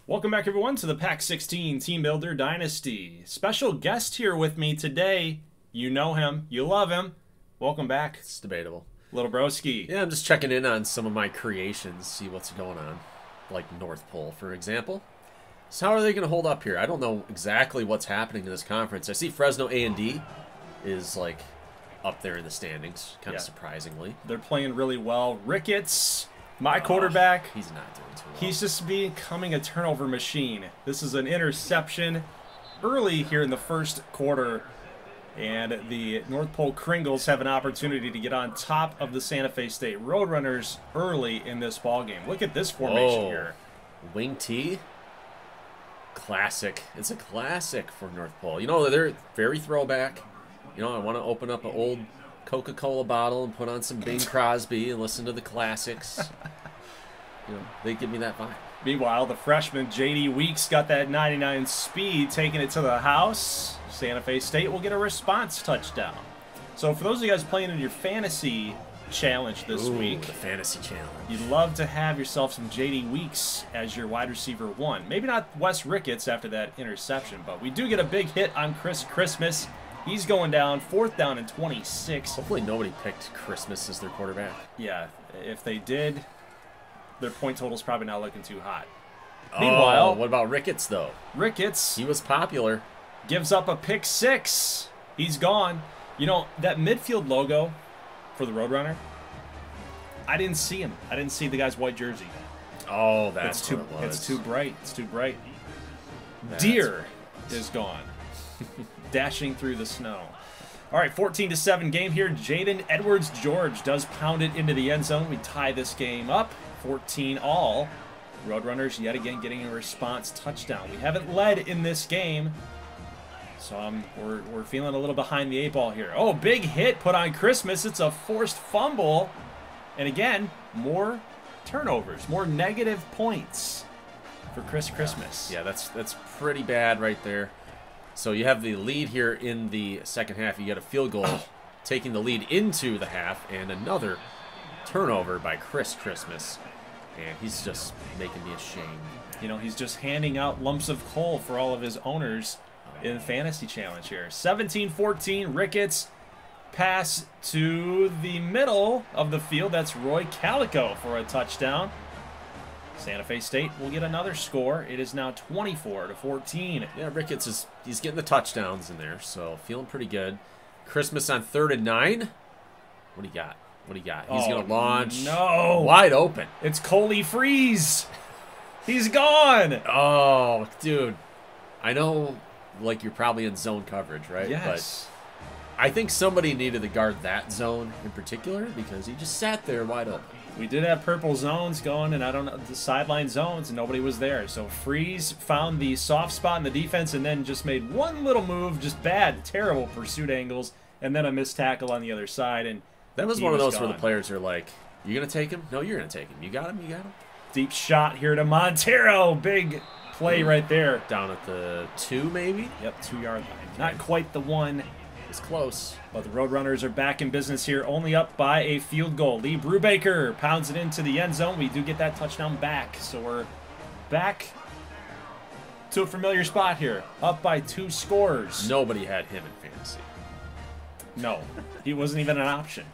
Welcome back, everyone, to the Pack 16 Team Builder Dynasty. Special guest here with me today. You know him. You love him. Welcome back. It's debatable. Little broski. Yeah, I'm just checking in on some of my creations, see what's going on. Like North Pole, for example. So how are they going to hold up here? I don't know exactly what's happening in this conference. I see Fresno A&D is, like, up there in the standings, kind of surprisingly. They're playing really well. Ricketts, my quarterback. He's not doing too well. He's just becoming a turnover machine. This is an interception early here in the first quarter. And the North Pole Kringles have an opportunity to get on top of the Santa Fe State Roadrunners early in this ballgame. Look at this formation here. Wing T. Classic. It's a classic for North Pole. You know, they're very throwback. You know, I want to open up an old Coca-Cola bottle and put on some Bing Crosby and listen to the classics. You know, they give me that vibe. Meanwhile, the freshman J.D. Weeks got that 99 speed, taking it to the house. Santa Fe State will get a response touchdown. So for those of you guys playing in your fantasy challenge this week, the fantasy challenge, you'd love to have yourself some J.D. Weeks as your wide receiver one. Maybe not Wes Ricketts after that interception, but we do get a big hit on Chris Christmas. He's going down, 4th down and 26. Hopefully nobody picked Christmas as their quarterback. Yeah, if they did, their point total's probably not looking too hot. Meanwhile, what about Ricketts, though? Ricketts, he was popular. Gives up a pick 6. He's gone. You know, that midfield logo for the Roadrunner, I didn't see him. I didn't see the guy's white jersey. Oh, that's too, what it was. It's too bright. It's too bright. That's Deer is gone. Dashing through the snow. All right, 14-7 game here. Jaden Edwards-George does pound it into the end zone. We tie this game up, 14-all. Roadrunners yet again getting a response touchdown. We haven't led in this game, so we're feeling a little behind the 8 ball here. Oh, big hit put on Christmas. It's a forced fumble. And again, more turnovers, more negative points for Chris Christmas. Yeah, that's pretty bad right there. So you have the lead here in the second half. You get a field goal, taking the lead into the half, and another turnover by Chris Christmas. And he's just making me ashamed. You know, he's just handing out lumps of coal for all of his owners in the fantasy challenge here. 17-14, Ricketts. Pass to the middle of the field. That's Roy Calico for a touchdown. Santa Fe State will get another score. It is now 24-14. Yeah, Ricketts he's getting the touchdowns in there, so feeling pretty good. Christmas on 3rd and 9. What do you got? What do you got? He's going to launch. No. Wide open. It's Coley Freeze. He's gone. Oh, dude. I know, like, you're probably in zone coverage, right? Yes. But I think somebody needed to guard that zone in particular because he just sat there wide open. We did have purple zones going, and I don't know, the sideline zones, and nobody was there. So Freeze found the soft spot in the defense and then just made one little move, just bad, terrible pursuit angles, and then a missed tackle on the other side. And that was one of those where the players are like, you going to take him? No, you're going to take him. You got him? You got him? Deep shot here to Montero. Big play right there. Down at the 2, maybe? Yep, 2-yard line. Not quite the 1. It's close. But the Roadrunners are back in business here, only up by a field goal. Lee Brubaker pounds it into the end zone. We do get that touchdown back. So we're back to a familiar spot here, up by 2 scores. Nobody had him in fantasy. No, he wasn't even an option.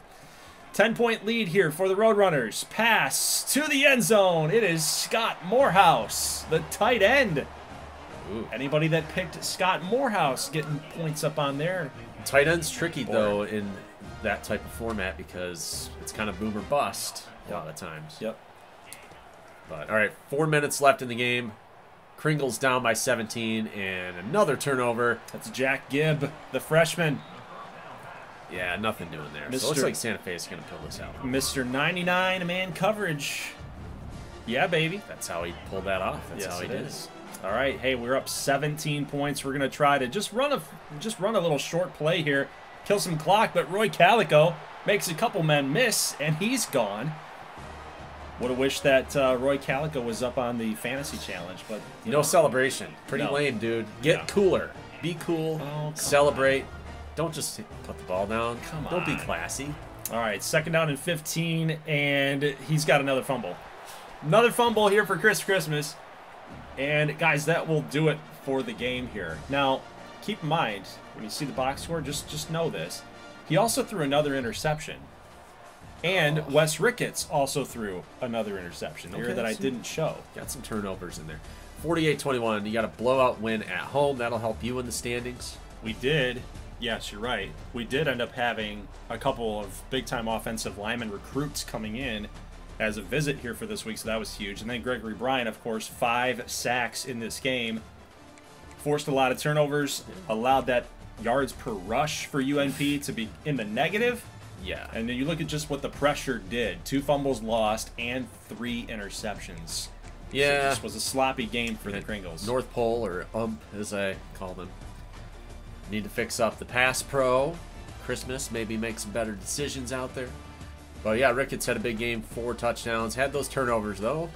10-point lead here for the Roadrunners. Pass to the end zone. It is Scott Morehouse, the tight end. Ooh. Anybody that picked Scott Morehouse getting points up on there. Tight end's tricky, though, in that type of format because it's kind of boom or bust a lot of times. Yep. But, all right, 4 minutes left in the game. Kringles down by 17, and another turnover. That's Jack Gibb, the freshman. Yeah, nothing doing there. So it looks like Santa Fe is going to pull this out. Mr. 99 man coverage. Yeah, baby. That's how he pulled that off. That's how he did it. All right, hey, we're up 17 points. We're going to try to just run a little short play here, kill some clock, but Roy Calico makes a couple men miss, and he's gone. Would have wished that Roy Calico was up on the fantasy challenge, but no celebration. Pretty lame, dude. Get cooler. Be cool. Oh, celebrate. Don't just put the ball down. Come on. Don't be classy. All right, 2nd down and 15, and he's got another fumble. Another fumble here for Chris Christmas. And guys, that will do it for the game here. Now, keep in mind, when you see the box score, just know this. He also threw another interception. And Wes Ricketts also threw another interception here that I didn't show. Got some turnovers in there. 48-21, you got a blowout win at home. That'll help you in the standings. We did. Yes, you're right. We did end up having a couple of big-time offensive lineman recruits coming in as a visit here for this week, so that was huge. And then Gregory Bryant, of course, 5 sacks in this game. Forced a lot of turnovers, allowed that yards per rush for UNP to be in the negative. Yeah. And then you look at just what the pressure did. 2 fumbles lost and 3 interceptions. Yeah. So this was a sloppy game for the Kringles. North Pole, or as I call them. Need to fix up the pass pro. Christmas, maybe make some better decisions out there. But yeah, Ricketts had a big game, 4 touchdowns. Had those turnovers, though.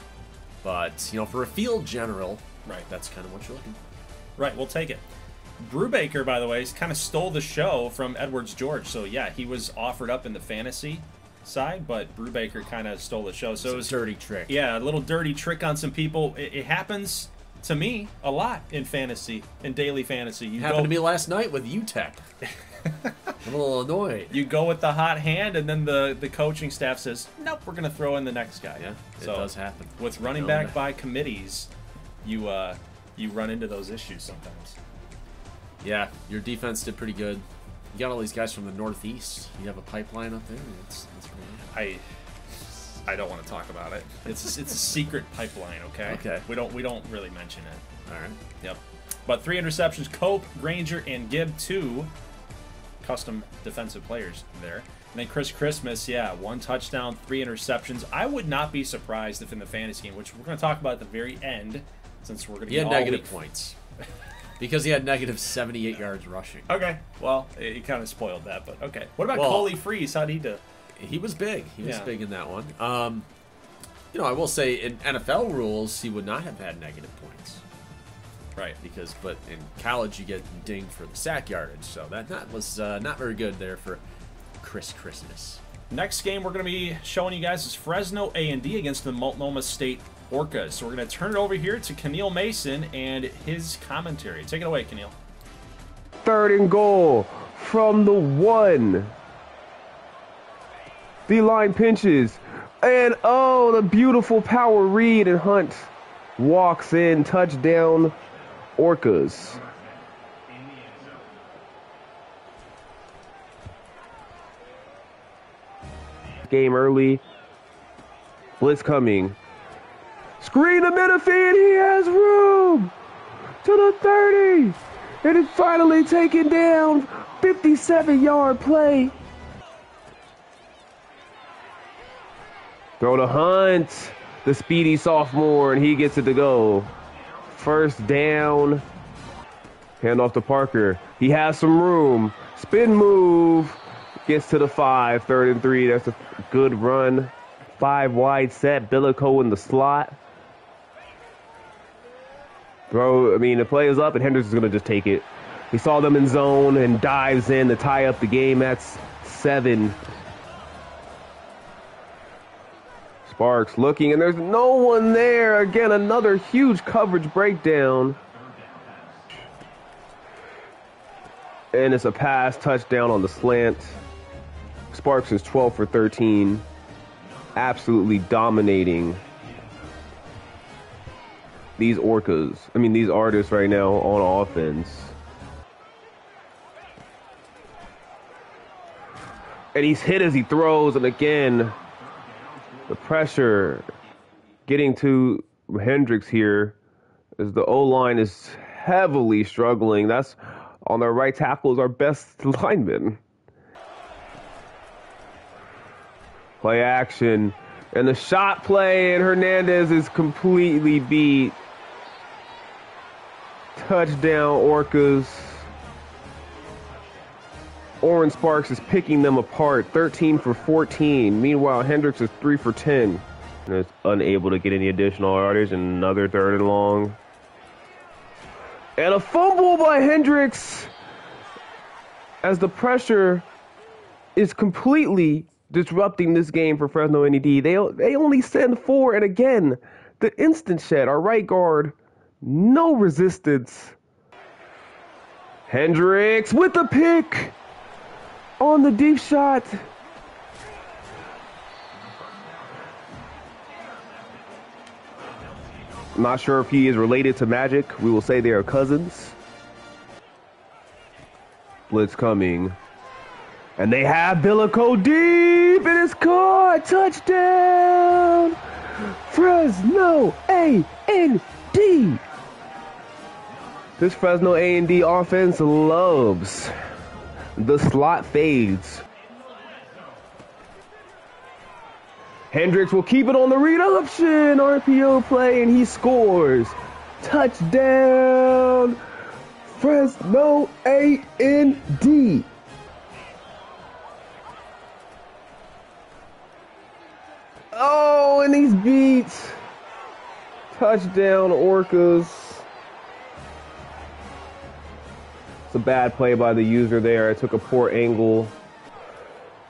But, you know, for a field general, right, that's kind of what you're looking for. Right, we'll take it. Brubaker, by the way, kind of stole the show from Edwards George. So, yeah, he was offered up in the fantasy side, but Brubaker kind of stole the show. So it was a dirty trick. Yeah, a little dirty trick on some people. It happens to me a lot in fantasy, in daily fantasy. Happened to me last night with UTEP. I'm a little annoyed. You go with the hot hand, and then the coaching staff says, nope, we're going to throw in the next guy. Yeah, it does happen. With running back by committees, you run into those issues sometimes. Yeah, your defense did pretty good. You got all these guys from the Northeast. You have a pipeline up there. That's really I don't want to talk about it. It's a secret pipeline, okay? Okay. We don't really mention it. All right. Yep. But 3 interceptions, Cope, Granger, and Gibb, 2 custom defensive players there. And then Chris Christmas, 1 touchdown, 3 interceptions. I would not be surprised if in the fantasy game, which we're going to talk about at the very end, since we're going to get negative points. Because he had negative 78 yards rushing. Okay. Well, he kind of spoiled that, but okay. What about Coley Freeze? How'd he do? He was big. He was big in that one. You know, I will say in NFL rules, he would not have had negative points. Right. But in college, you get dinged for the sack yardage. So that was not very good there for Chris Christmas. Next game we're going to be showing you guys is Fresno A&D against the Multnomah State Orcas. So we're going to turn it over here to Keneal Mason and his commentary. Take it away, Keneal. 3rd and goal from the 1. The line pinches. And, oh, the beautiful power read, and Hunt walks in. Touchdown, Orcas. Game early. Blitz coming. Screen to midfield. He has room to the 30. And it's finally taken down. 57-yard play. Throw to Hunt, the speedy sophomore, and he gets it to go. 1st down. Hand off to Parker. He has some room. Spin move. Gets to the 5. 3rd and 3. That's a good run. 5 wide set. Billico in the slot. The play is up, and Hendricks is going to just take it. He saw them in zone and dives in to tie up the game. That's 7. Sparks looking, and there's no one there. Again, another huge coverage breakdown. And it's a pass touchdown on the slant. Sparks is 12 for 13. Absolutely dominating these these artists right now on offense. And he's hit as he throws, and again, the pressure getting to Hendricks here as the O-line is heavily struggling. That's on their right tackle is our best lineman. Play action. And the shot play, and Hernandez is completely beat. Touchdown, Orcas. Oren Sparks is picking them apart, 13 for 14. Meanwhile, Hendricks is 3 for 10. And is unable to get any additional yardage, and another 3rd and long. And a fumble by Hendricks as the pressure is completely disrupting this game for Fresno A&D. They only send 4, and again, the instant shed, our right guard, No resistance. Hendricks with the pick on the deep shot. I'm not sure if he is related to Magic. We will say they are cousins. Blitz coming. And they have Billico deep. It is caught. Touchdown. Fresno A&D. This Fresno A&D offense loves the slot fades. Hendricks will keep it on the read option. RPO play, and he scores. Touchdown. Fresno A&D. Oh, and he's beat. Touchdown, Orcas. It's a bad play by the user there. I took a poor angle.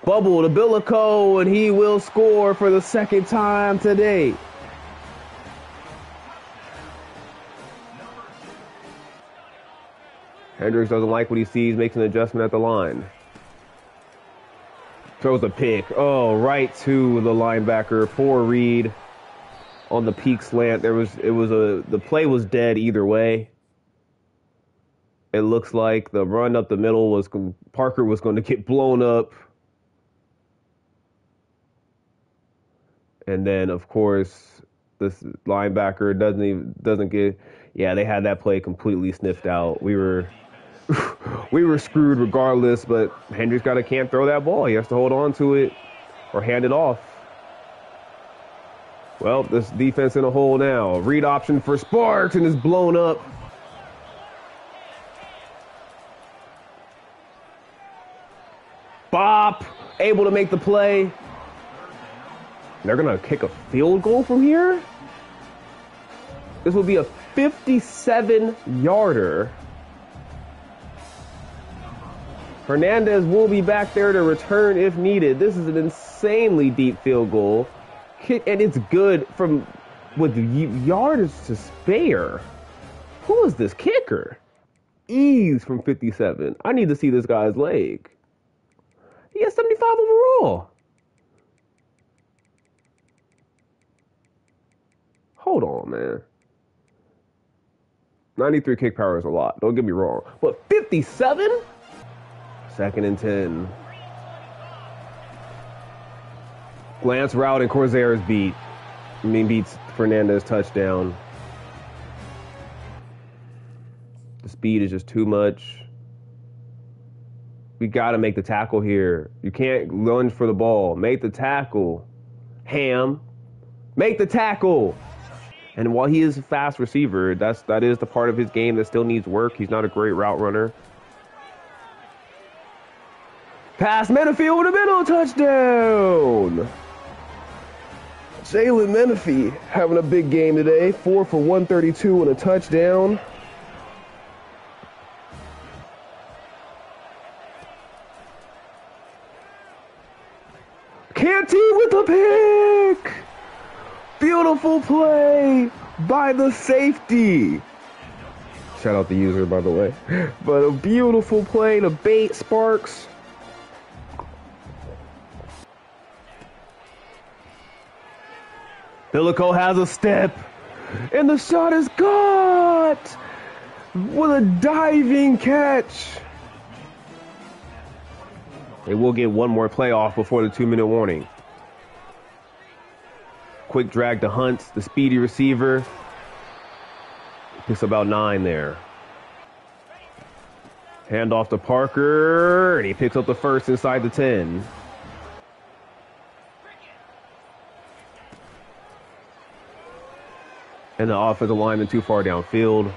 Bubble to Billico, and he will score for the second time today. Hendricks doesn't like what he sees, makes an adjustment at the line. Throws a pick. Oh, right to the linebacker. Poor read on the peak slant. The play was dead either way. It looks like the run up the middle was Parker was going to get blown up. And then, of course, this linebacker doesn't get. Yeah, they had that play completely sniffed out. We were screwed regardless. But Hendricks can't throw that ball. He has to hold on to it or hand it off. Well, this defense in a hole now. Read option for Sparks, and is blown up. Bop, able to make the play. They're going to kick a field goal from here? This will be a 57-yarder. Hernandez will be back there to return if needed. This is an insanely deep field goal. And it's good with yardage to spare. Who is this kicker? Ease from 57. I need to see this guy's leg. He has 75 overall. Hold on, man. 93 kick power is a lot. Don't get me wrong. But 57? Second and 10. Glance route and Corsair's beats Fernandez touchdown. The speed is just too much. We got to make the tackle here. You can't lunge for the ball. Make the tackle. Ham. Make the tackle. And while he is a fast receiver, that is the part of his game that still needs work. He's not a great route runner. Pass Menifee over the middle, touchdown! Jalen Menifee having a big game today. 4 for 132 and a touchdown. Canty with the pick! Beautiful play by the safety. Shout out the user, by the way. But a beautiful play to bait Sparks. Billico has a step, and the shot is caught with a diving catch. They will get one more play off before the 2-minute warning. Quick drag to Hunt, the speedy receiver. Picks about 9 there. Hand off to Parker, and he picks up the first inside the 10. And the offensive lineman too far downfield.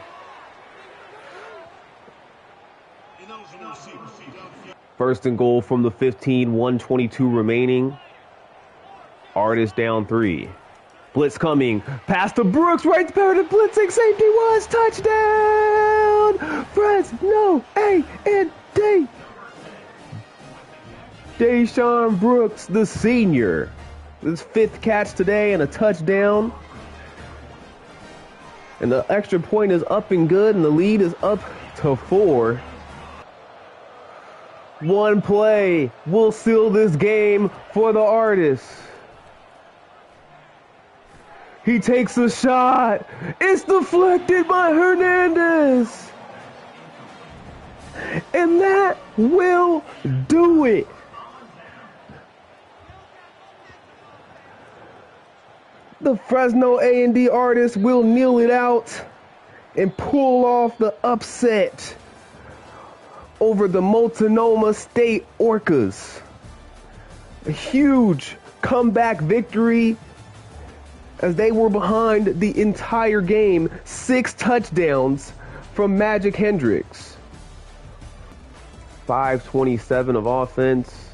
First and goal from the 15, 1:22 remaining. Artist down 3. Blitz coming. Pass to Brooks. Right where the blitzing safety was. Touchdown! Fresno A&D. Deshaun Brooks, the senior. His 5th catch today and a touchdown. And the extra point is up and good, and the lead is up to 4. One play will seal this game for the Artists. He takes a shot. It's deflected by Hernandez. And that will do it. The Fresno A&D Artists will kneel it out and pull off the upset over the Multnomah State Orcas. A huge comeback victory as they were behind the entire game. 6 touchdowns from Magic Hendricks. 527 of offense.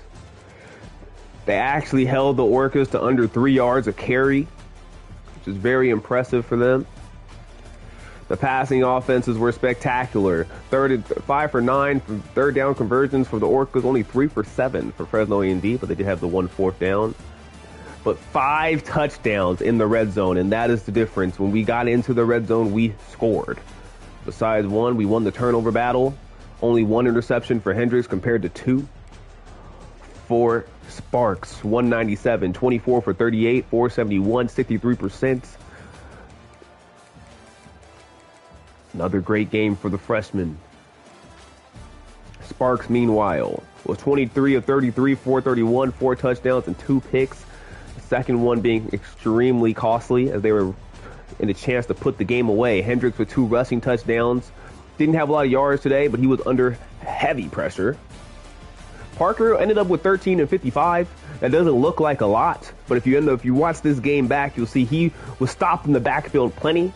They actually held the Orcas to under 3 yards a carry, which is very impressive for them. The passing offenses were spectacular. 5 for 9 from third down conversions for the Orcas, only 3 for 7 for Fresno A&D, but they did have the 1 fourth down. But 5 touchdowns in the red zone, and that is the difference. When we got into the red zone, we scored. Besides 1, we won the turnover battle. Only 1 interception for Hendricks compared to 2 for Sparks. 197, 24 for 38, 471, 63%. Another great game for the freshmen. Sparks, meanwhile, was 23 of 33, 431, 4 touchdowns and 2 picks. The second one being extremely costly as they were in a chance to put the game away. Hendricks with 2 rushing touchdowns. Didn't have a lot of yards today, but he was under heavy pressure. Parker ended up with 13 and 55. That doesn't look like a lot, but if you watch this game back, you'll see he was stopped in the backfield plenty.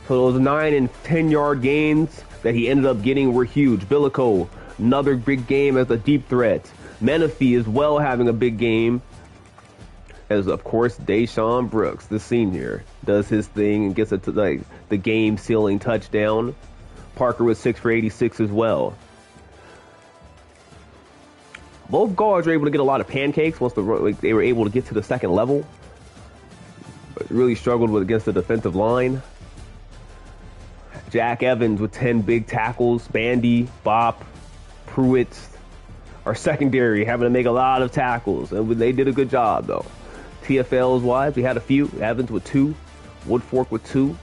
So those 9 and 10 yard gains that he ended up getting were huge. Billico, another big game as a deep threat. Menifee as well having a big game. As of course Deshaun Brooks, the senior, does his thing and gets the game sealing touchdown. Parker was 6 for 86 as well. Both guards were able to get a lot of pancakes once they were able to get to the second level. But really struggled against the defensive line. Jack Evans with 10 big tackles. Bandy, Bop, Pruitt, our secondary having to make a lot of tackles. And they did a good job, though. TFLs wise, we had a few. Evans with 2. Woodfork with 2.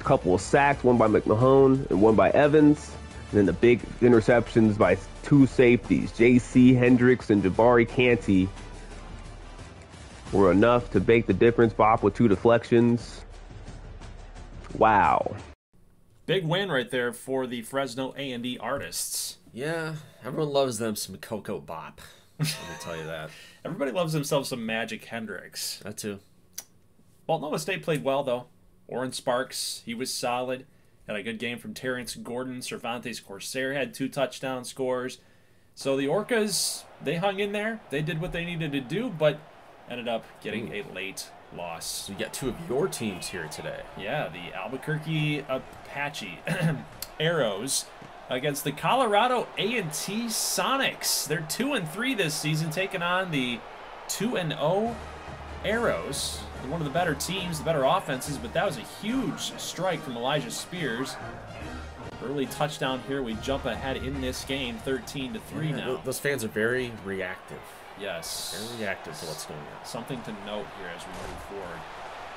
A couple of sacks, one by McMahon and one by Evans. And then the big interceptions by 2 safeties. J.C. Hendricks and Jabari Canty were enough to make the difference. Bop with 2 deflections. Wow. Big win right there for the Fresno A&D Artists. Yeah, everyone loves them some Cocoa Bop. Let me tell you that. Everybody loves themselves some Magic Hendricks. That too. Multnomah State played well, though. Oren Sparks, he was solid. Had a good game from Terrence Gordon. Cervantes Corsair had 2 touchdown scores. So the Orcas, they hung in there. They did what they needed to do, but ended up getting a late loss. So you got 2 of your teams here today. Yeah, the Albuquerque Apache Arrows against the Colorado A&T Sonics. They're 2-3 this season, taking on the 2-0 Arrows. They're one of the better teams, the better offenses, but that was a huge strike from Elijah Spears. Early touchdown here. We jump ahead in this game, 13-3 now. Those fans are very reactive. Yes. Very reactive to what's going on. Something to note here as we move forward.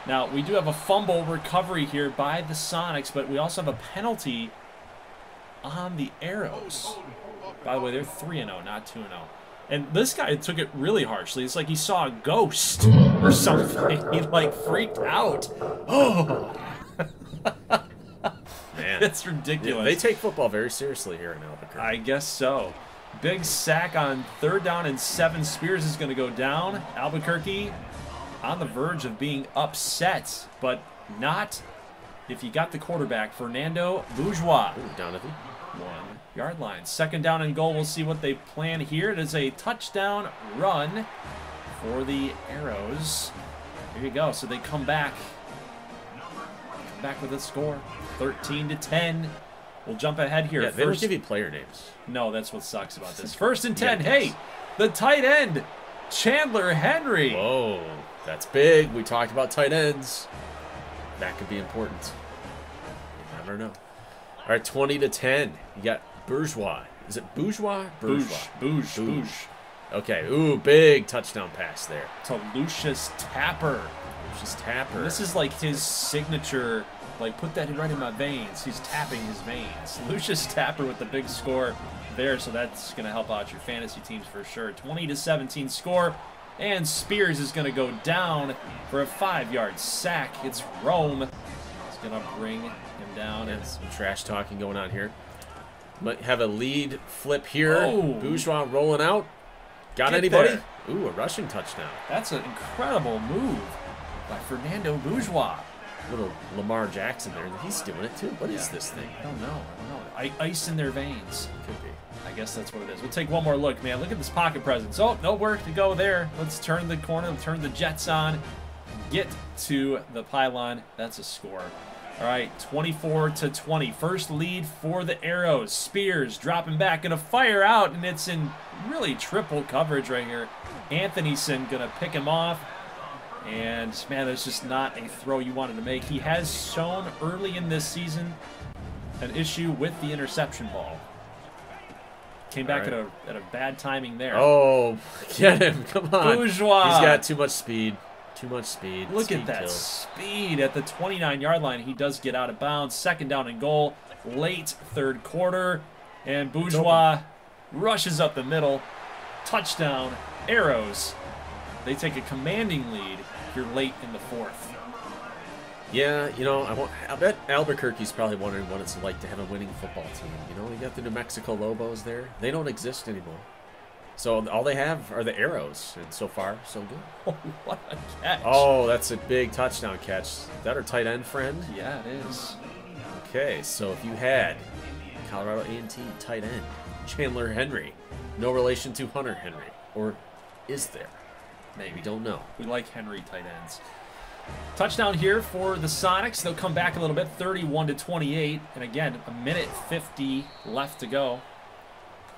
Now, we do have a fumble recovery here by the Sonics, but we also have a penalty on the Arrows. By the way, they're 3-0, not 2-0. And this guy took it really harshly. It's like he saw a ghost or something. He, like, freaked out. Oh! Man. It's ridiculous. Yeah, they take football very seriously here in Albuquerque. I guess so. Big sack on 3rd down and 7. Spears is going to go down. Albuquerque on the verge of being upset, but not if you got the quarterback, Fernando Bourgeois. Ooh, down at the 1-yard line. 2nd down and goal. We'll see what they plan here. It is a touchdown run for the Arrows. Here you go. So they come back. Come back with a score. 13-10. We'll jump ahead here. Yeah, they don't give you player names. No, that's what sucks about this. 1st and 10. Hey, the tight end, Chandler Henry. Whoa, that's big. We talked about tight ends. That could be important. You never know. All right, 20-10. You got Bourgeois. Is it Bourgeois? Bouge. Okay. Ooh, big touchdown pass there. To Lucius Tapper. This is like his signature, like put that right in my veins. He's tapping his veins. Lucius Tapper with the big score there, so that's going to help out your fantasy teams for sure. 20-17 score, and Spears is going to go down for a 5-yard sack. It's Rome. It's going to bring him down. And some trash talking going on here. Might have a lead flip here. Oh. Bourgeois rolling out. Got Get anybody? there. Ooh, a rushing touchdown. That's an incredible move by Fernando Bourgeois. Little Lamar Jackson there. He's doing it too. What is this thing? I don't know. Ice in their veins. Could be. I guess that's what it is. We'll take one more look, man. Look at this pocket presence. Oh, no work to go there. Let's turn the corner, turn the Jets on, get to the pylon. That's a score. All right, 24-20. First lead for the Arrows. Spears dropping back, gonna fire out, and it's in really triple coverage right here. Anthonyson gonna pick him off. And, man, there's just not a throw you wanted to make. He has shown early in this season an issue with the interception ball. Came back at a bad timing there. Oh, get him. Come on. Bourgeois. He's got too much speed. Look at that speed at the 29-yard line. He does get out of bounds. Second down and goal. Late third quarter. And Bourgeois rushes up the middle. Touchdown. Arrows. They take a commanding lead here late in the fourth. Yeah, you know, I bet Albuquerque's probably wondering what it's like to have a winning football team. You know, you got the New Mexico Lobos there. They don't exist anymore. So all they have are the Arrows, and so far, so good. Oh, what a catch. Oh, that's a big touchdown catch. Is that our tight end friend? Yeah, it is. Okay, so if you had Colorado A&T tight end, Chandler Henry, no relation to Hunter Henry, or is there? Maybe. We don't know. We like Henry tight ends. Touchdown here for the Sonics. They'll come back a little bit, 31-28. And again, 1:50 left to go.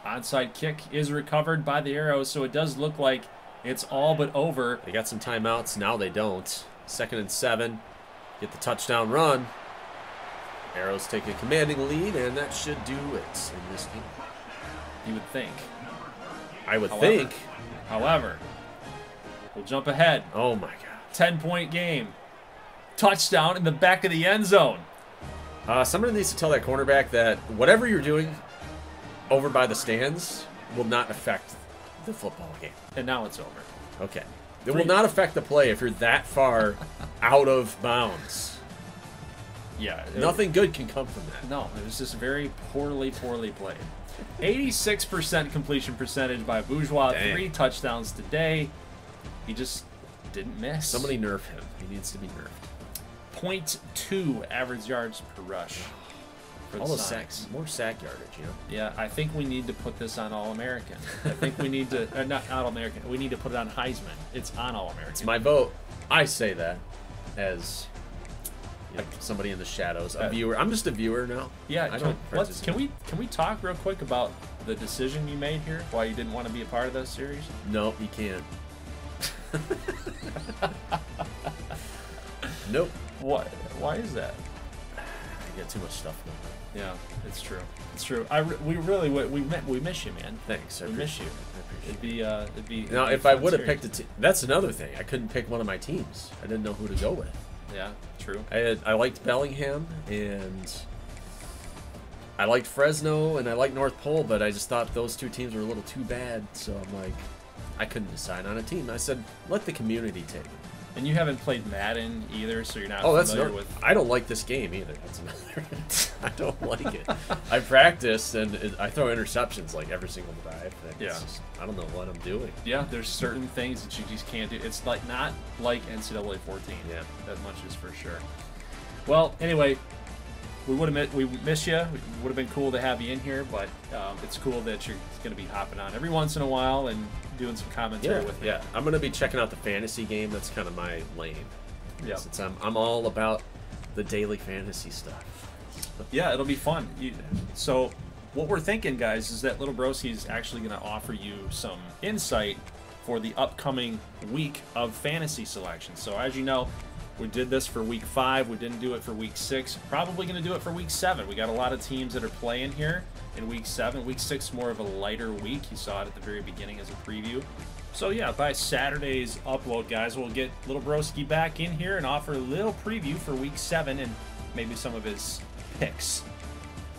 Onside kick is recovered by the Arrows, so it does look like it's all but over. They got some timeouts. Now they don't. 2nd and 7. Get the touchdown run. Arrows take a commanding lead, and that should do it in this game. You would think. I would think. However, we'll jump ahead. Oh, my God. 10-point game. Touchdown in the back of the end zone. Somebody needs to tell that cornerback that whatever you're doing over by the stands will not affect the football game. And now it's over. Okay. It will not affect the play if you're that far out of bounds. Yeah. Nothing good can come from that. No, it was just very poorly played. 86% completion percentage by Bourgeois. Dang. 3 touchdowns today. He just didn't miss. Somebody nerf him. He needs to be nerfed. 0.2 average yards per rush. For All the those Sonics. sacks, more sack yardage, you know? Yeah, I think we need to put this on All-American. I think we need to, not All-American, we need to put it on Heisman. It's on All-American. It's my vote. I say that as somebody in the shadows, a viewer. I'm just a viewer now. Yeah, I don't can we talk real quick about the decision you made here? Why you didn't want to be a part of this series? No, you can't. Nope. What? Why is that? I got too much stuff going on. Yeah, it's true. It's true. We miss you, man. Thanks. We miss you. I appreciate it. It'd be. Now, if I would have picked a team, that's another thing. I couldn't pick one of my teams. I didn't know who to go with. Yeah, true. I liked Bellingham, and I liked Fresno, and I liked North Pole, but I just thought those two teams were a little too bad, so I'm like, I couldn't decide on a team. I said, let the community take it. And you haven't played Madden either, so you're not familiar with... I don't like this game either. That's another. I don't like it. I practice, and I throw interceptions like every single drive. Yeah. Just, I don't know what I'm doing. Yeah, there's certain things that you just can't do. It's like not like NCAA 14. Yeah. That much is for sure. Well, anyway, we miss you. It would have been cool to have you in here, but it's cool that you're going to be hopping on every once in a while and doing some commentary with me. Yeah, I'm going to be checking out the fantasy game. That's kind of my lane. Yeah. Since I'm all about the daily fantasy stuff. Yeah, it'll be fun. So what we're thinking, guys, is that Little Broski's actually going to offer you some insight for the upcoming week of fantasy selection. So as you know, We did this for week 5. We didn't do it for week 6. Probably going to do it for week 7. We got a lot of teams that are playing here in week 7. Week 6 more of a lighter week. You saw it at the very beginning as a preview. So yeah, by Saturday's upload, guys, we'll get Little Broski back in here and offer a little preview for week 7 and maybe some of his picks.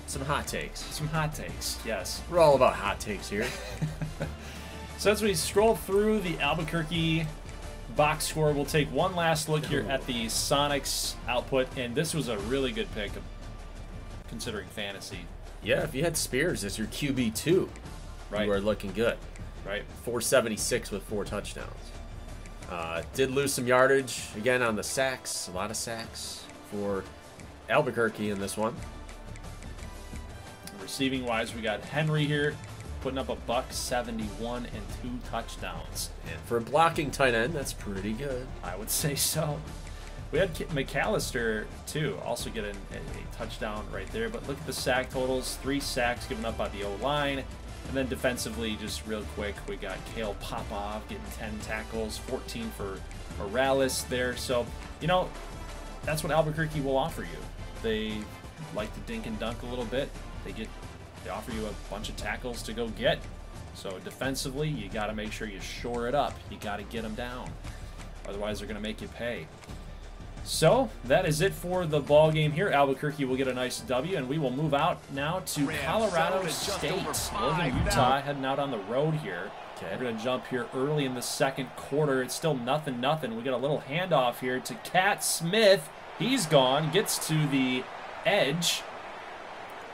Some hot takes. Some hot takes, yes. We're all about hot takes here. So as we scroll through the Albuquerque box score, we'll take one last look here at the Sonics output, and this was a really good pick considering fantasy. Yeah, if you had Spears as your QB2, right, you are looking good. Right. 476 with 4 touchdowns. Did lose some yardage again on the sacks. A lot of sacks for Albuquerque in this one. Receiving wise, we got Henry here putting up $171 and 2 touchdowns. And for a blocking tight end, that's pretty good. I would say so. We had McAllister too, also get a touchdown right there. But look at the sack totals: 3 sacks given up by the O-line. And then defensively, just real quick, we got Kale Popov getting 10 tackles, 14 for Morales there. So, you know, that's what Albuquerque will offer you. They like to dink and dunk a little bit. They offer you a bunch of tackles to go get. So defensively, you got to make sure you shore it up. You got to get them down. Otherwise, they're going to make you pay. So that is it for the ball game here. Albuquerque will get a nice W, and we will move out now to Colorado State. Northern Utah heading out on the road here. Okay. We're going to jump here early in the second quarter. It's still nothing. We get a little handoff here to Cat Smith. He's gone. Gets to the edge.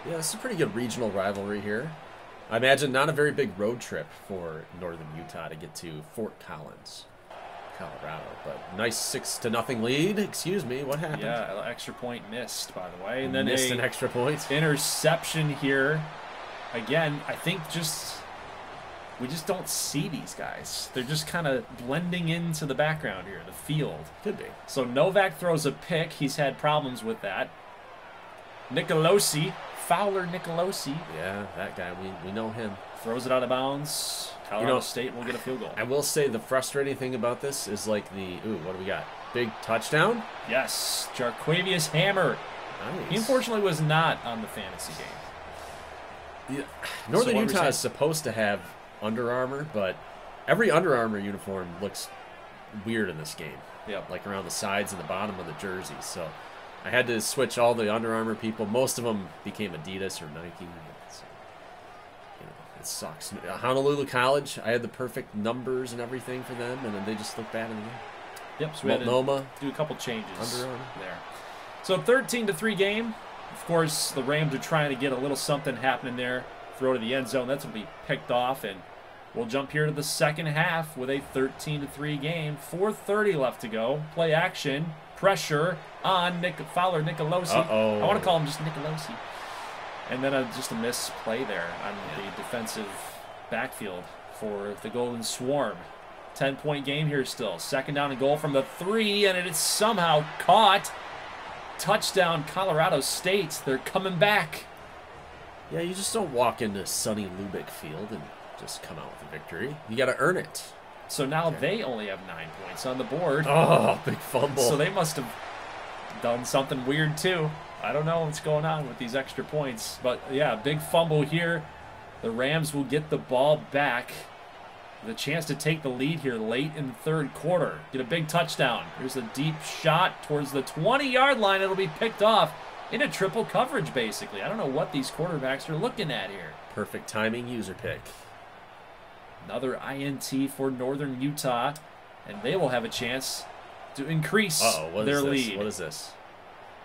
Yeah, this is a pretty good regional rivalry here. I imagine not a very big road trip for Northern Utah to get to Fort Collins, Colorado, but nice 6-0 lead. Excuse me, what happened? Yeah, extra point missed, by the way, and then missed an extra point. Interception here. Again, I think we just don't see these guys. They're just kind of blending into the background here, the field. Could be. So Novak throws a pick. He's had problems with that. Nicolosi, Fowler Nicolosi. Yeah, that guy, we know him. Throws it out of bounds. Colorado State will get a field goal. I will say the frustrating thing about this is like what do we got? Big touchdown? Yes, Jarquavius Hammer. Nice. He unfortunately was not on the fantasy game. Yeah. Northern Utah is supposed to have Under Armour, but every Under Armour uniform looks weird in this game. Yep. Like around the sides and the bottom of the jerseys. So I had to switch all the Under Armour people. Most of them became Adidas or Nike. So, it sucks. Honolulu College, I had the perfect numbers and everything for them, and then they just look bad in the game. Yep, so Multnomah, we had to do a couple changes Under Armour there. So 13-3 game. Of course, the Rams are trying to get a little something happening there. Throw to the end zone. That's going to be picked off, and we'll jump here to the second half with a 13-3 game. 4:30 left to go. Play action. Pressure on Fowler Nicolosi. Uh-oh. I want to call him just Nicolosi. And then just a misplay there on the defensive backfield for the Golden Swarm. 10-point game here still. Second down and goal from the 3, and it is somehow caught. Touchdown, Colorado State. They're coming back. Yeah, you just don't walk into sunny Lubick Field and just come out with a victory. You got to earn it. So now they only have 9 points on the board. Oh, big fumble. So they must have done something weird too. I don't know what's going on with these extra points. But yeah, big fumble here. The Rams will get the ball back. The chance to take the lead here late in the third quarter. Get a big touchdown. Here's a deep shot towards the 20-yard line. It'll be picked off into triple coverage, basically. I don't know what these quarterbacks are looking at here. Perfect timing user pick. Another INT for Northern Utah, and they will have a chance to increase their lead. What is this?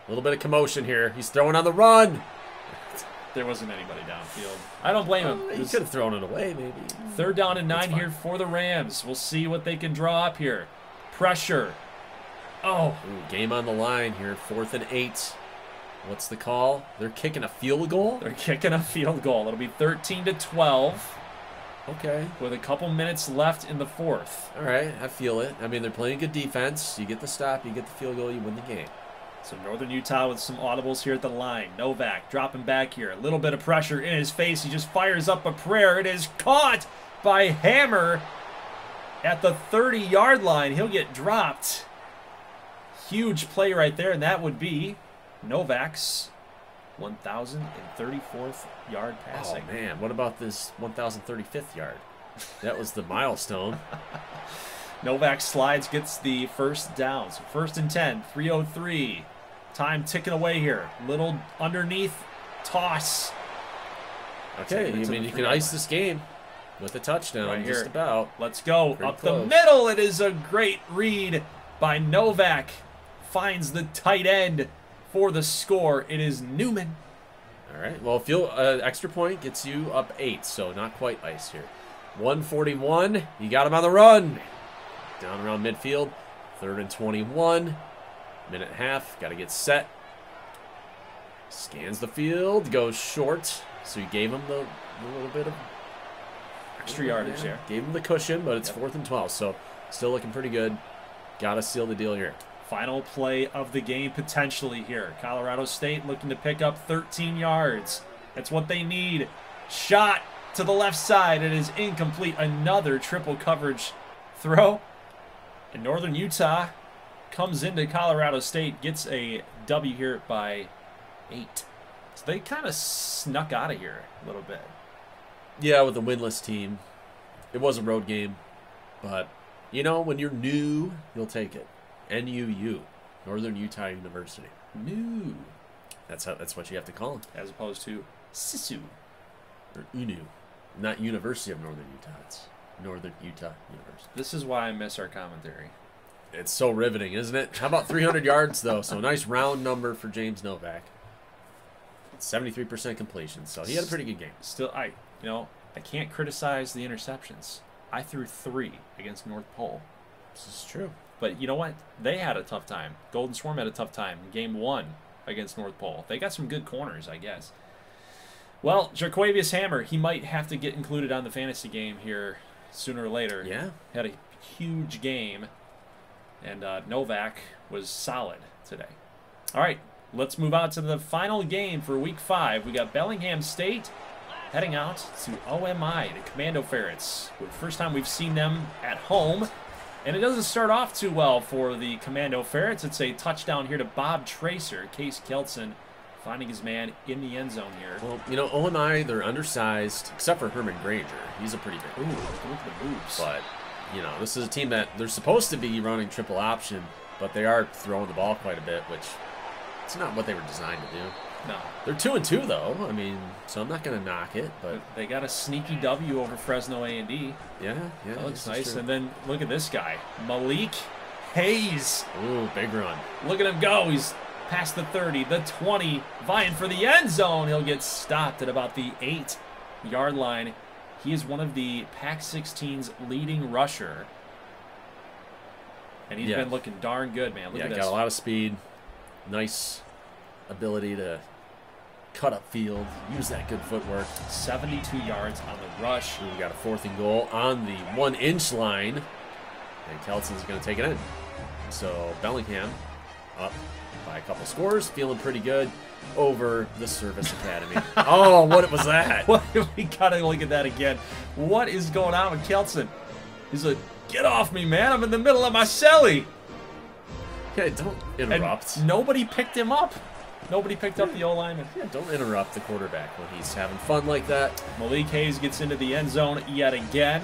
A little bit of commotion here. He's throwing on the run. There wasn't anybody downfield. I don't blame him. He could have thrown it away, maybe. 3rd down and 9 here for the Rams. We'll see what they can draw up here. Pressure. Oh. Ooh, game on the line here. 4th and 8. What's the call? They're kicking a field goal? They're kicking a field goal. It'll be 13-12. Okay. With a couple minutes left in the 4th. All right, I feel it. I mean, they're playing good defense. You get the stop, you get the field goal, you win the game. So Northern Utah with some audibles here at the line. Novak dropping back here. A little bit of pressure in his face. He just fires up a prayer. It is caught by Hammer at the 30-yard line. He'll get dropped. huge play right there, and that would be Novak's 1,034th yard passing. Oh, man. What about this 1,035th yard? That was the milestone. Novak slides, gets the first down. So 1st and 10, 3:03. Time ticking away here. Little underneath toss. Okay, I mean, you can ice this game with a touchdown right just here. about. Let's go. Pretty Up close. the middle. It is a great read by Novak. Finds the tight end for the score. It is Newman. All right. Well, extra point gets you up 8, so not quite ice here. 141. You got him on the run. Down around midfield. 3rd and 21. Minute and a half. Got to get set. Scans the field. Goes short. So you gave him the little bit of Extra yardage there. Gave him the cushion, but it's 4th and 12. So still looking pretty good. Got to seal the deal here. Final play of the game potentially here. Colorado State looking to pick up 13 yards. That's what they need. Shot to the left side. It is incomplete. Another triple coverage throw. And Northern Utah comes into Colorado State, gets a W here by 8. So they kind of snuck out of here a little bit. Yeah, with a winless team. It was a road game. But, you know, when you're new, you'll take it. NUU, Northern Utah University. New. That's what you have to call them. As opposed to Sisu. Or UNU. Not University of Northern Utah. It's Northern Utah University. This is why I miss our commentary. It's so riveting, isn't it? How about 300 yards, though? So a nice round number for James Novak. 73% completion, so he had a pretty good game. Still, I can't criticize the interceptions. I threw 3 against North Pole. This is true. But you know what? They had a tough time. Golden Swarm had a tough time in game 1 against North Pole. They got some good corners, I guess. Well, Jarquavius Hammer, he might have to get included on the fantasy game here sooner or later. Yeah. Had a huge game, and Novak was solid today. All right, let's move on to the final game for Week 5. We got Bellingham State heading out to OMI, the Commando Ferrets. First time we've seen them at home. And it doesn't start off too well for the Commando Ferrets. It's a touchdown here to Bob Tracer. Case Keltson finding his man in the end zone here. Well, you know, OMI, they're undersized, except for Herman Granger. He's a pretty big. Ooh, look at the moves. But, you know, this is a team that they're supposed to be running triple option, but they are throwing the ball quite a bit, which it's not what they were designed to do. No. They're 2-2 though. I mean, so I'm not going to knock it, but They got a sneaky W over Fresno A&D. yeah, That looks this is nice. true. And then look at this guy, Malik Hayes. Ooh, big run. Look at him go. He's past the 30, the 20, vying for the end zone. He'll get stopped at about the 8-yard line. He is one of the Pac-16's leading rusher. And he's been looking darn good, man. Look at this. Got a lot of speed. Nice ability to cut up field. Use that good footwork. 72 yards on the rush. And we got a 4th and goal on the 1-inch line. And Kelson's going to take it in. So Bellingham up by a couple scores. Feeling pretty good over the Service Academy. Oh, what was that? We got to look at that again. What is going on with Kelson? He's like, get off me, man. I'm in the middle of my celly. Okay, don't interrupt. And nobody picked him up. Nobody picked up the O-lineman. Yeah, don't interrupt the quarterback when he's having fun like that. Malik Hayes gets into the end zone yet again.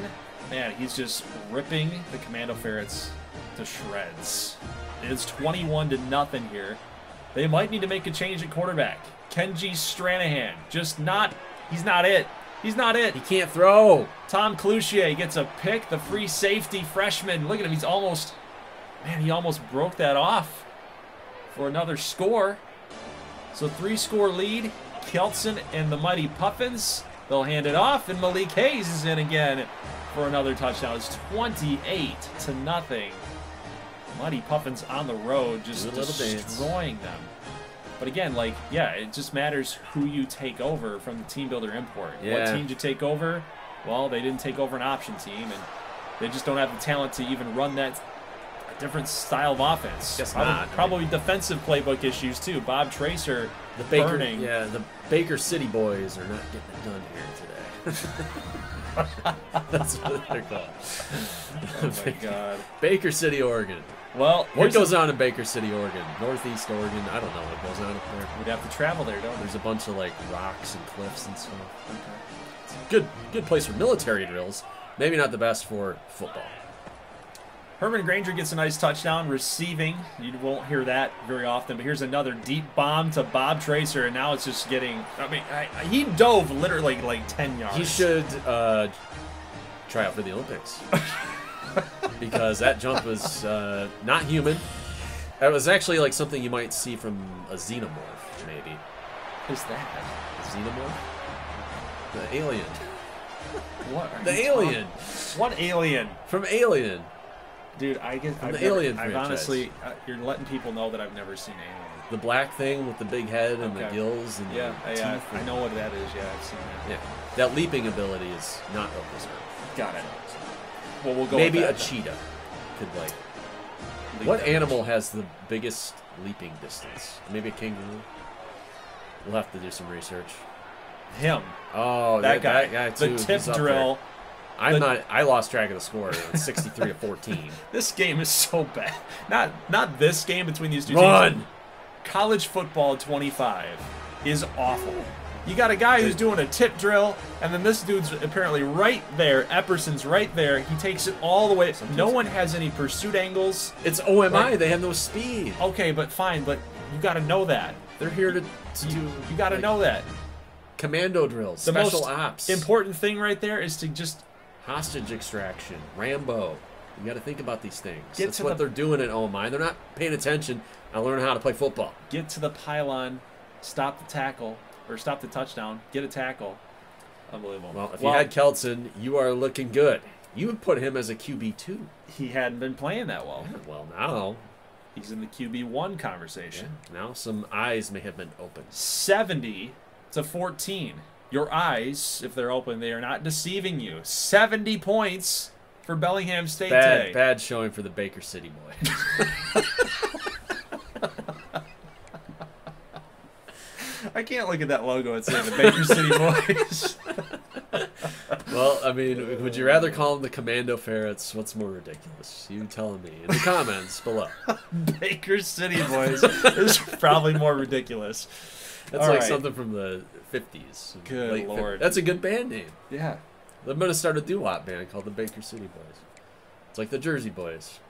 Man, he's just ripping the Commando Ferrets to shreds. It's 21-0 here. They might need to make a change at quarterback. Kenji Stranahan, he's not it. He's not it. He can't throw. Tom Cloutier gets a pick, the free safety freshman. Look at him, he almost broke that off for another score. So 3-score lead, Keltson and the mighty Puffins. They'll hand it off, and Malik Hayes is in again for another touchdown. It's 28-0. Mighty Puffins on the road, just destroying them. But again, it just matters who you take over from the team builder import. Yeah. What team did you take over? Well, they didn't take over an option team, and they just don't have the talent to even run that different style of offense. Guess not. Probably defensive playbook issues too. Bob Tracer, The Baker, burning. yeah, the Baker City boys are not getting it done here today. That's what they're called. Oh my God. Baker City, Oregon. Well, what goes on in Baker City, Oregon? Northeast Oregon. I don't know what goes on up there. We'd have to travel there, don't we? There's a bunch of like rocks and cliffs and stuff. Okay. It's a good place for military drills. Maybe not the best for football. Herman Granger gets a nice touchdown receiving. You won't hear that very often, but here's another deep bomb to Bob Tracer, and now it's just getting... I mean, he dove literally like 10 yards. He should try out for the Olympics. Because that jump was not human. It was actually like something you might see from a xenomorph, maybe. Who's that? A xenomorph? The alien. What? The alien. What alien? From Alien. Dude, I guess From the Alien I've franchise. honestly, you're letting people know that I've never seen Alien. The black thing with the big head and the gills and yeah, the teeth. I know what that is. Yeah, I've seen that. Yeah, that leaping ability is not Orcas. Got it. Well, we'll go. Maybe with a that, cheetah could like. Leap What that animal much. has the biggest leaping distance? Maybe a kangaroo. We'll have to do some research. Him. Oh, that guy. That guy too. The tip He's up drill. there. I lost track of the score. It's 63-14. This game is so bad. Not this game between these two Run! teams. College football 25 is awful. You got a guy who's doing a tip drill, and then this dude's apparently right there. Epperson's right there. He takes it all the way. No one has any pursuit angles. It's OMI. Like- They have no speed. Okay, but fine. But you got to know that. They're here to do. You got to like, know that. Commando drills, The special most ops, important thing right there is to just hostage extraction, Rambo. You got to think about these things. Get That's to what the- they're doing at OMI. They're not paying attention and learning how to play football. get to the pylon, stop the tackle, or stop the touchdown, get a tackle. Unbelievable. Well, if you had Keltson, you are looking good. You would put him as a QB2. he hadn't been playing that well. Yeah, well, now, He's in the QB1 conversation. now some eyes may have been opened. 70-14. Your eyes, if they're open, they are not deceiving you. 70 points for Bellingham State today. Bad showing for the Baker City boys. I can't look at that logo and say the Baker City Boys. Well, I mean, would you rather call them the Commando Ferrets? What's more ridiculous? You telling me in the comments below. Baker City Boys is probably more ridiculous. That's All like right. something from the 50s. Good late Lord. 50s. That's a good band name. Yeah. I'm going to start a doo-wop band called the Baker City Boys. It's like the Jersey Boys.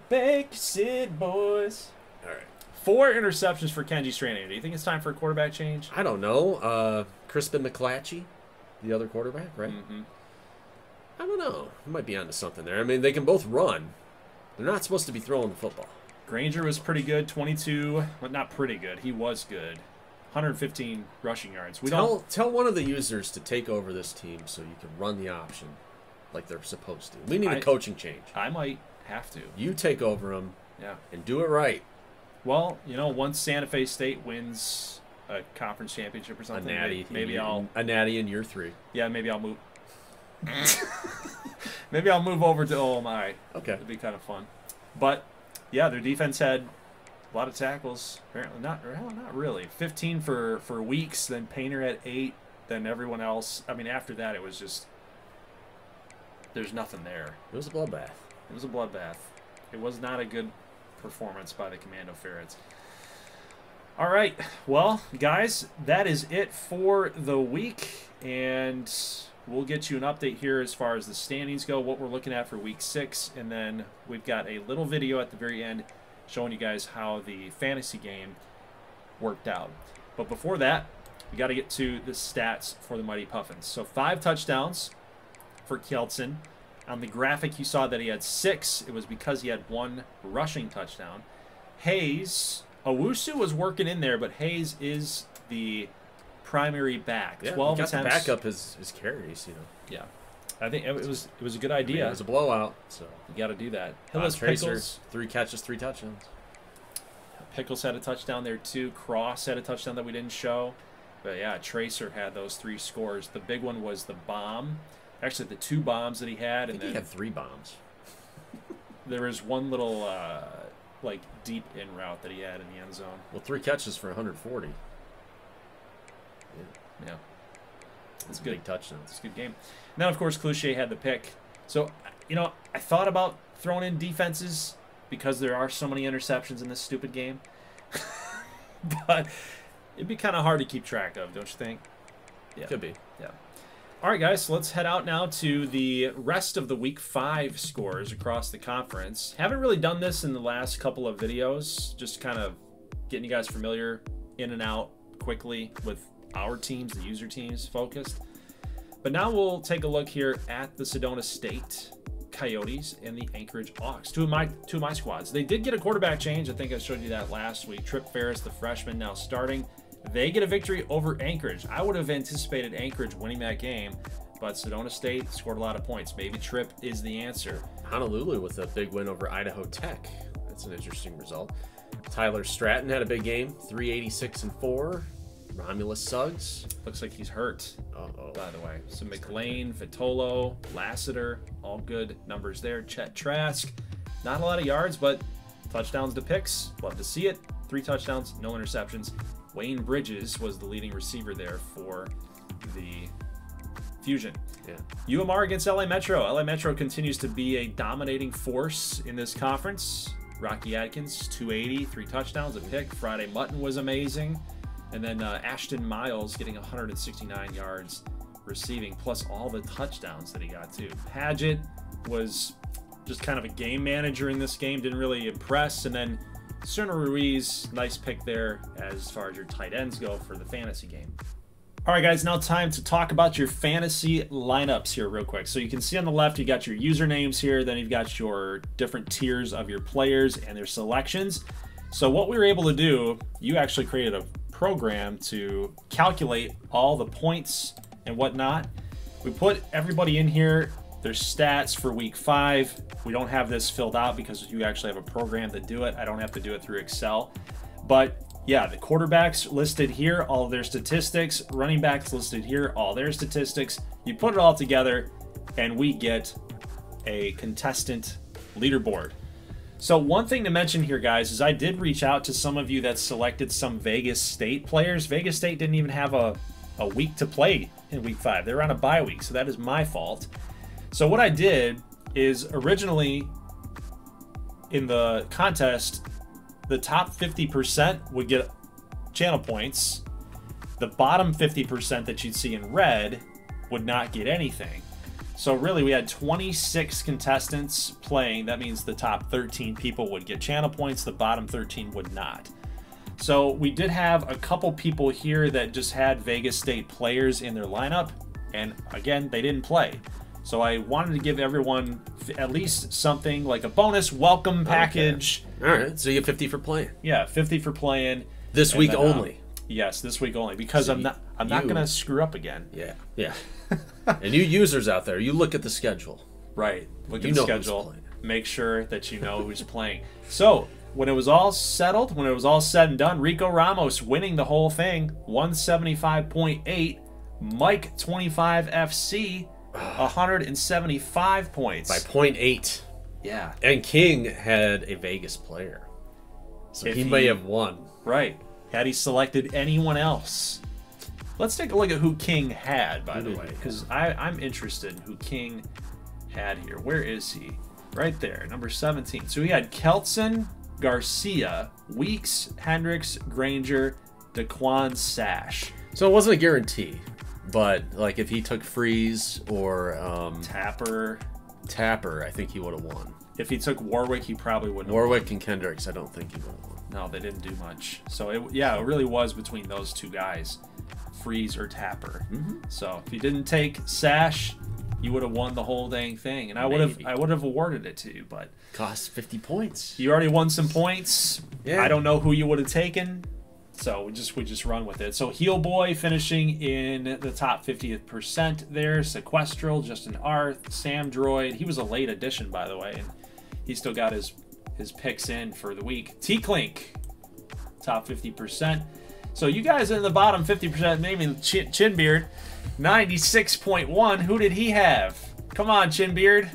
Baker City Boys. All right. 4 interceptions for Kenji Strahan. Do you think it's time for a quarterback change? I don't know. Crispin McClatchy, the other quarterback, right? Mm-hmm. I don't know. I might be onto something there. I mean, they can both run. They're not supposed to be throwing the football. Granger was pretty good, 22. Well, not pretty good. He was good. 115 rushing yards. Tell one of the users to take over this team so you can run the option like they're supposed to. We need a coaching change. I might have to. You take over them Yeah. and do it right. Well, you know, once Santa Fe State wins a conference championship or A something, natty. maybe I'll in year 3. Yeah, maybe I'll move. Maybe I'll move over to OMI. Okay. It'd be kind of fun. But yeah, their defense had a lot of tackles. Apparently, not really. 15 for Weeks, then Painter at 8, then everyone else. I mean, after that, it was just there's nothing there. It was a bloodbath. It was a bloodbath. It was not a good performance by the Commando Ferrets. All right, well, guys, that is it for the week, and we'll get you an update here as far as the standings go, what we're looking at for Week 6, and then we've got a little video at the very end showing you guys how the fantasy game worked out. But before that, we got to get to the stats for the Mighty Puffins. So 5 touchdowns for Keltson. On the graphic, you saw that he had 6. It was because he had 1 rushing touchdown. Hayes, Owusu was working in there, but Hayes is the primary back. Yeah, 12 he got attempts. to back up his carries, you know. Yeah, I think it was a good I mean, idea. it was a blowout, so. You got to do that. Hillis Tracer, Pickles, 3 catches, 3 touchdowns. Pickles had a touchdown there too. Cross had a touchdown that we didn't show. But yeah, Tracer had those 3 scores. The big one was the bomb. Actually, the 2 bombs that he had, I and think he then had 3 bombs. there was one little like deep in route that he had in the end zone. Well, 3 catches for 140. Yeah, That's good. Big touchdowns. it's a good game. And then of course Cloutier had the pick. So you know, I thought about throwing in defenses because there are so many interceptions in this stupid game. But it'd be kind of hard to keep track of, don't you think? Yeah. Could be. Yeah. All right, guys, so let's head out now to the rest of the Week 5 scores across the conference. Haven't really done this in the last couple of videos, just kind of getting you guys familiar in and out quickly with our teams, the user teams focused. But now we'll take a look here at the Sedona State Coyotes and the Anchorage Hawks, two of my squads. They did get a quarterback change. I think I showed you that last week. Trip Ferrets, the freshman, now starting. They get a victory over Anchorage. I would have anticipated Anchorage winning that game, but Sedona State scored a lot of points. Maybe Trip is the answer. Honolulu with a big win over Idaho Tech. That's an interesting result. Tyler Stratton had a big game, 386-4. Romulus Suggs. Looks like he's hurt, Uh-oh. by the way. So McLean, Vitolo, Lassiter, all good numbers there. Chet Trask, not a lot of yards, but touchdowns to picks. Love to see it. 3 touchdowns, no interceptions. Wayne Bridges was the leading receiver there for the Fusion. Yeah. UMR against LA Metro. LA Metro continues to be a dominating force in this conference. Rocky Adkins, 280, 3 touchdowns, a pick. Friday Mutton was amazing. And then Ashton Miles getting 169 yards receiving, plus all the touchdowns that he got too. Paget was just kind of a game manager in this game, didn't really impress. And then Cerno Ruiz, nice pick there as far as your tight ends go for the fantasy game. All right, guys, now time to talk about your fantasy lineups here real quick. So you can see on the left, you got your usernames here, then you've got your different tiers of your players and their selections. So what we were able to do, you actually created a program to calculate all the points and whatnot. We put everybody in here, their stats for week 5. We don't have this filled out because you actually have a program to do it. I don't have to do it through Excel. But yeah, the quarterbacks listed here, all of their statistics, running backs listed here, all their statistics. You put it all together and we get a contestant leaderboard. So one thing to mention here, guys, is I did reach out to some of you that selected some Vegas State players. Vegas State didn't even have a week to play in week 5. They were on a bye week, so that is my fault. So what I did is originally in the contest, the top 50% would get channel points. The bottom 50% that you'd see in red would not get anything. So really, we had 26 contestants playing. That means the top 13 people would get channel points. The bottom 13 would not. So we did have a couple people here that just had Vegas State players in their lineup. And again, they didn't play. So I wanted to give everyone at least something like a bonus welcome package. Okay. All right, so you get 50 for playing. Yeah, 50 for playing. This week only. Yes, this week only, because so I'm not going to screw up again. Yeah, yeah. And you users out there, you look at the schedule. Right. Look at the schedule. Make sure that you know who's playing. So when it was all settled, when it was all said and done, Rico Ramos winning the whole thing, 175.8. Mike 25 FC, 175 points. By 0.8. Yeah. And King had a Vegas player. So he may have won. Right. Had he selected anyone else. Let's take a look at who King had, by the way, because I'm interested in who King had here. Where is he? Right there, number 17. So he had Keltson, Garcia, Weeks, Hendricks, Granger, Daquan, Sash. So it wasn't a guarantee, but like if he took Freeze or Tapper, I think he would have won. If he took Warwick, he probably wouldn't. Warwick and Kendricks, I don't think he would have won. No, they didn't do much. So it really was between those two guys, Freeze or Tapper. So if you didn't take Sash, you would have won the whole dang thing, and I would have awarded it to you, but cost 50 points. You already won some points. Yeah. I don't know who you would have taken, so we just run with it. So Heel Boy finishing in the top 50th% there. Sequestral, Justin Arth, Sam Droid. He was a late addition, by the way, and he still got his picks in for the week. T-Clink, top 50%. So you guys in the bottom 50%, maybe Chinbeard, 96.1. Who did he have? Come on, Chinbeard.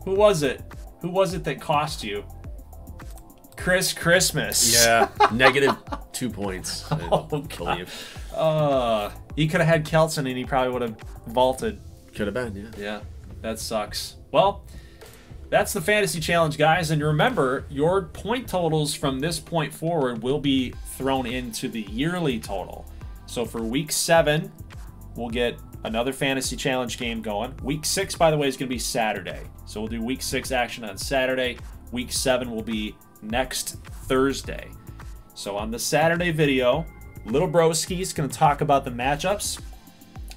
Who was it? Who was it that cost you? Chris Christmas. Yeah, negative 2 points, I believe. He could have had Kelson and he probably would have vaulted. Could have been, yeah. Yeah, that sucks. Well, that's the fantasy challenge, guys. And remember, your point totals from this point forward will be thrown into the yearly total. So for week 7, we'll get another fantasy challenge game going. Week 6, by the way, is going to be Saturday. So we'll do week 6 action on Saturday. Week 7 will be next Thursday. So on the Saturday video, Little Broski is going to talk about the matchups.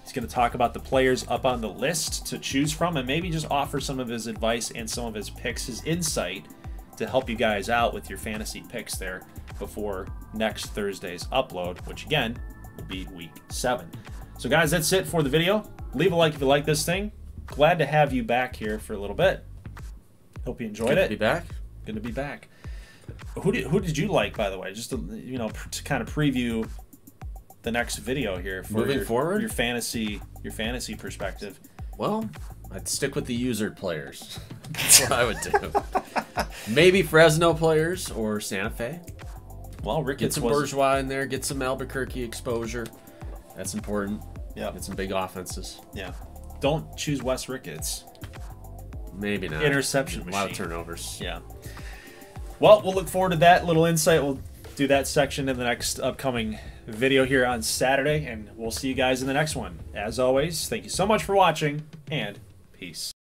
He's going to talk about the players up on the list to choose from and maybe just offer some of his advice and some of his picks, his insight to help you guys out with your fantasy picks there before next Thursday's upload, which again will be week 7. So guys, that's it for the video. Leave a like if you like this thing. Glad to have you back here for a little bit. Hope you enjoyed it. Good to be back. Good to be back. Who did you like, by the way? Just to, you know, to kind of preview the next video here for moving forward, your fantasy perspective. Well, I'd stick with the user players. That's what I would do. Maybe Fresno players or Santa Fe. Well, Ricketts get some Bourgeois in there. Get some Albuquerque exposure. That's important. Yeah. Get some big offenses. Yeah. Don't choose Wes Ricketts. Maybe not. Interception machine. A lot of turnovers. Yeah. Well, we'll look forward to that little insight. We'll do that section in the next upcoming video here on Saturday, and we'll see you guys in the next one. As always, thank you so much for watching, and peace.